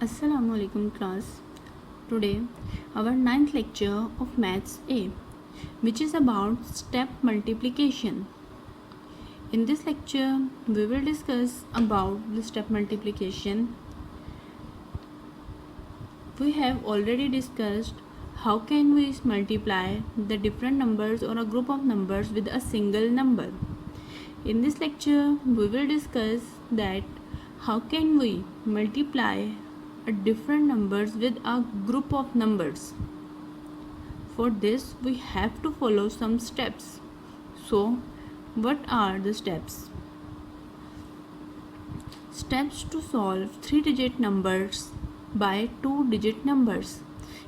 Assalamualaikum class. Today our ninth lecture of Maths A, which is about step multiplication. In this lecture we will discuss about the step multiplication. We have already discussed how can we multiply the different numbers or a group of numbers with a single number. In this lecture we will discuss that how can we multiply different numbers with a group of numbers. For this we have to follow some steps. So what are the steps? Steps to solve 3-digit numbers by 2-digit numbers.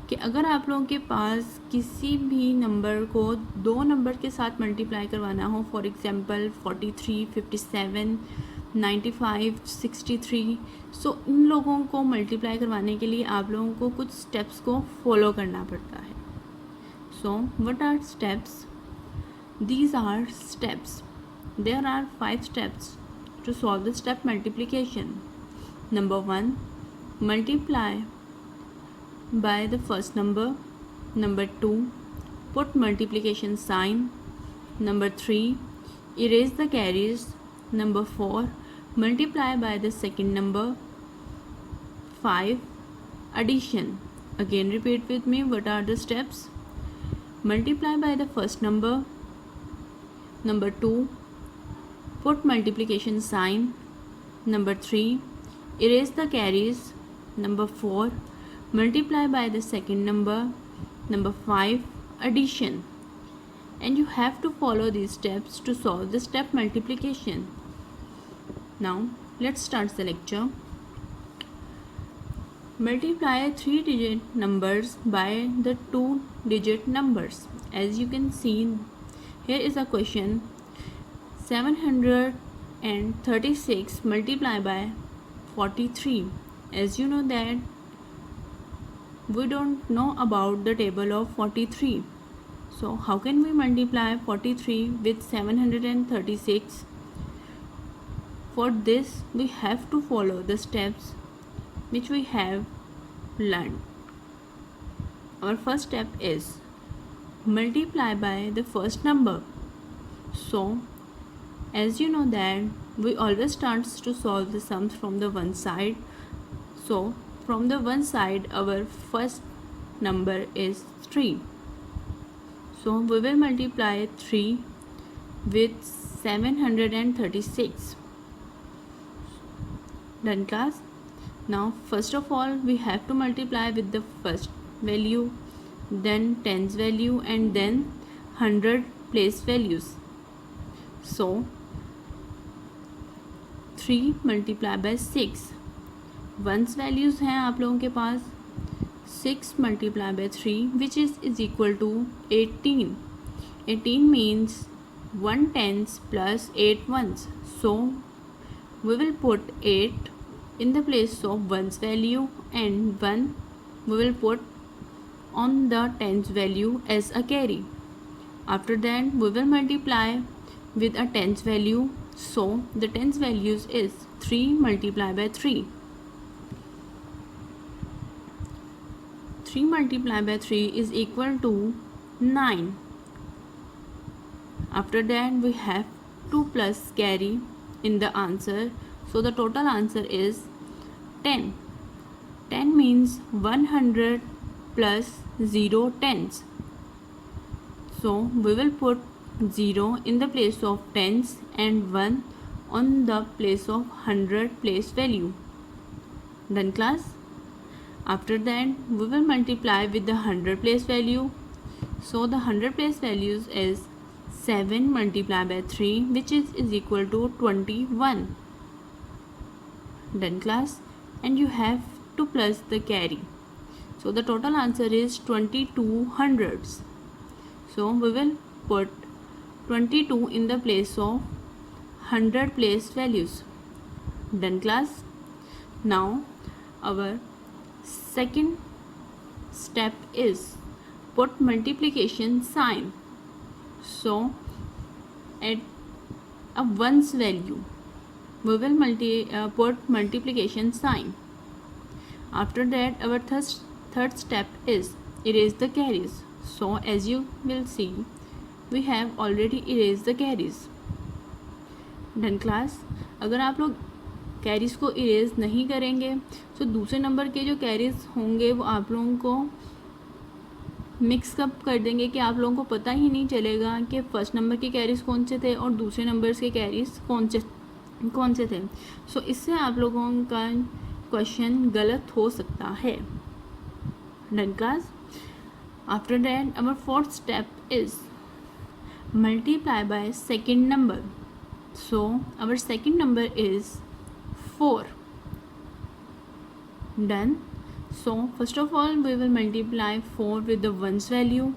कि अगर आप लोगों के पास किसी भी number को दो number के साथ मल्टीप्लाई करवाना हो, फॉर एग्जांपल 43, 57, 95, 63, सो इन लोगों को मल्टीप्लाई करवाने के लिए आप लोगों को कुछ स्टेप्स को फॉलो करना पड़ता है. So what are steps? These are steps. There are 5 steps to solve the step multiplication. Number 1, multiply by the first number. Number 2, put multiplication sign. Number 3, erase the carries. Number 4, multiply by the second number. 5, addition. Again repeat with me, what are the steps? Multiply by the first number. Number 2, put multiplication sign. Number 3, erase the carries. Number 4, multiply by the second number. Number 5, addition. And you have to follow these steps to solve the step multiplication. Now let's start the lecture. Multiply 3-digit numbers by the 2-digit numbers. As you can see, here is a question. 736 multiplied by 43. As you know that we don't know about the table of 43. So how can we multiply 43 with 736? For this we have to follow the steps which we have learned. Our first step is multiply by the first number. So as you know that we always start to solve the sums from the one side. So from the one side our first number is 3. So we will multiply 3 with 736. Done class? Now first of all we have to multiply with the first value, then tens value, and then 100 place values. So 3 multiplied by 6. Once values हैं आप लोगों के पास. 6 multiplied by 3 which is equal to 18. 18 means 1 tens plus 8 ones. So we will put 8 in the place of ones value, and 1 we will put on the tens value as a carry. After that we will multiply with a tens value. So the tens values is 3 multiplied by 3. 3 multiplied by 3 is equal to 9. After that we have 2 plus carry in the answer. So the total answer is 10. 10 means 100 plus 0 tens. So we will put 0 in the place of tens and 1 on the place of 100 place value. Done class? After that we will multiply with the 100 place value. So the 100 place values is 7 multiplied by 3 which is equal to 21. Done class? And you have to plus the carry. So the total answer is 22 hundreds. So we will put 22 in the place of 100 place values. Done class? Now our second step is put multiplication sign. So at a ones value we will put multiplication sign. After that, our third step is erase the carries. So as you will see, we have already erased the carries. Done class. अगर आप लोग carries को erase नहीं करेंगे तो दूसरे number के जो कैरीज होंगे वो आप लोगों को मिक्स अप कर देंगे कि आप लोगों को पता ही नहीं चलेगा कि फर्स्ट नंबर के कैरीज कौन से थे और दूसरे नंबर्स के कैरीज कौन से थे. सो इससे आप लोगों का क्वेश्चन गलत हो सकता है. Done class. After that our fourth step is multiply by second number. So our second number is 4. Done. So first of all we will multiply 4 with the ones value,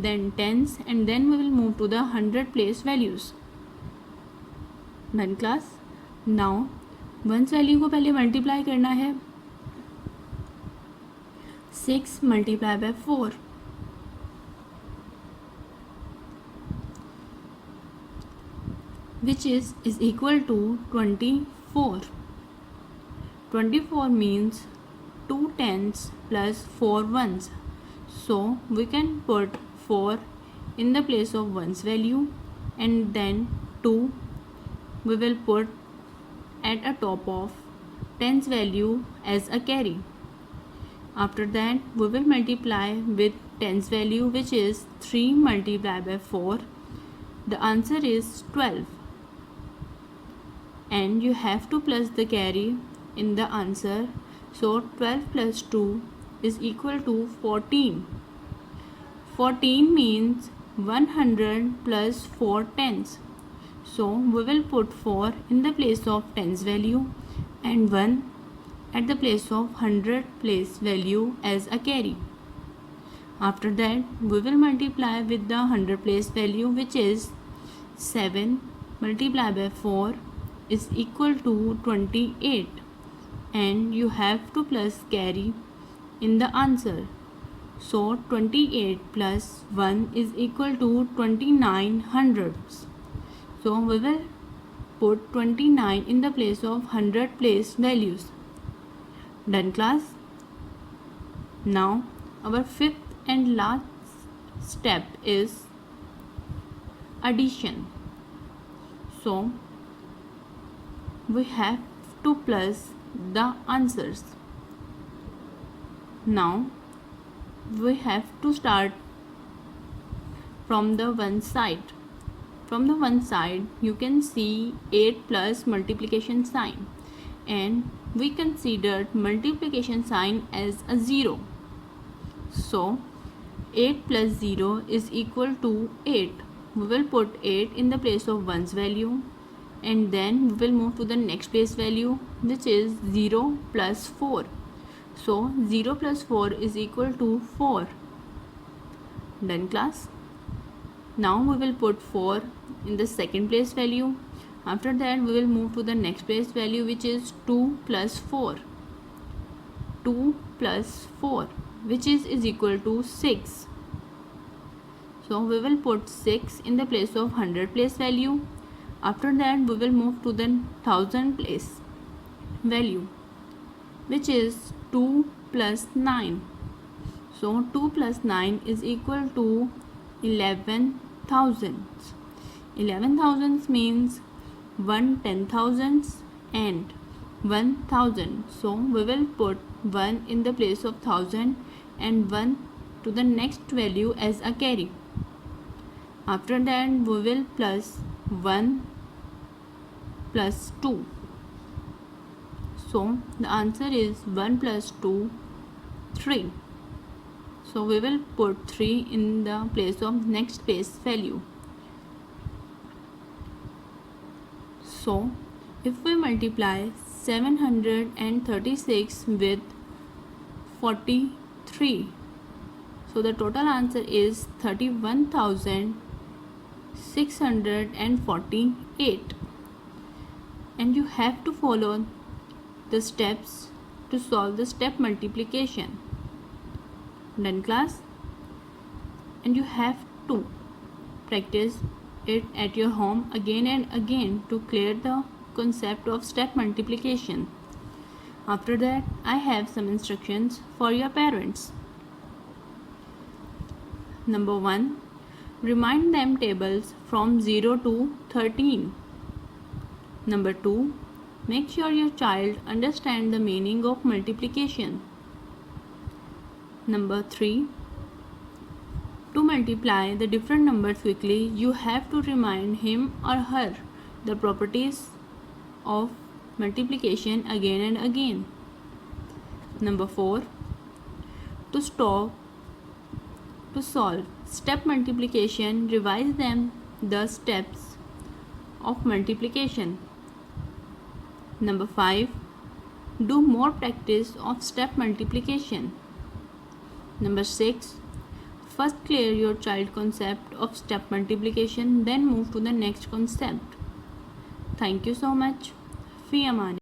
then tens, and then we will move to the 100 place values. Done class. Now ones value को पहले multiply करना है. 6 multiply by 4. Which is equal to 24. 24 means 2 tens plus 4 ones. So we can put 4 in the place of ones value, and then 2 we will put at a top of tens value as a carry. After that we will multiply with tens value, which is 3 multiplied by 4. The answer is 12. And you have to plus the carry in the answer. So 12 plus 2 is equal to 14. 14 means 100 plus 4 tens. So we will put 4 in the place of tens value and 1 at the place of 100 place value as a carry. After that we will multiply with the 100 place value, which is 7 multiplied by 4 is equal to 28, and you have to plus carry in the answer. So 28 plus 1 is equal to 29 hundredths. So we will put 29 in the place of 100 place values. Done class. Now our fifth and last step is addition. So we have to plus the answers. Now we have to start from the one side. From the one side you can see 8 plus multiplication sign, and we considered multiplication sign as a 0. So 8 plus 0 is equal to 8. We will put 8 in the place of ones value, and then we will move to the next place value, which is 0 plus 4. So 0 plus 4 is equal to 4. Done class. Now we will put 4 in the second place value. After that we will move to the next place value, which is 2 plus 4. 2 plus 4, which is equal to 6. So we will put 6 in the place of 100 place value. After that we will move to the 1000 place value, which is 2 plus 9. So 2 plus 9 is equal to 11,000. 11,000 means 1 10,000 and 1,000. So we will put 1 in the place of 1000 and 1 to the next value as a carry. After that we will plus 1 plus 2. So the answer is 1 plus 2, 3. So we will put 3 in the place of next place value. So if we multiply 736 with 43, so the total answer is 31,648. And you have to follow the steps to solve the step multiplication. Done class. And you have to practice it at your home again and again to clear the concept of step multiplication. After that, I have some instructions for your parents. Number 1. Remind them tables from 0 to 13. Number 2. Make sure your child understands the meaning of multiplication. Number 3. To multiply the different numbers quickly, you have to remind him or her the properties of multiplication again and again. Number 4. To solve step multiplication, revise them the steps of multiplication. Number 5. Do more practice of step multiplication. Number 6. First clear your child concept of step multiplication, then move to the next concept. Thank you so much. Fi Aman.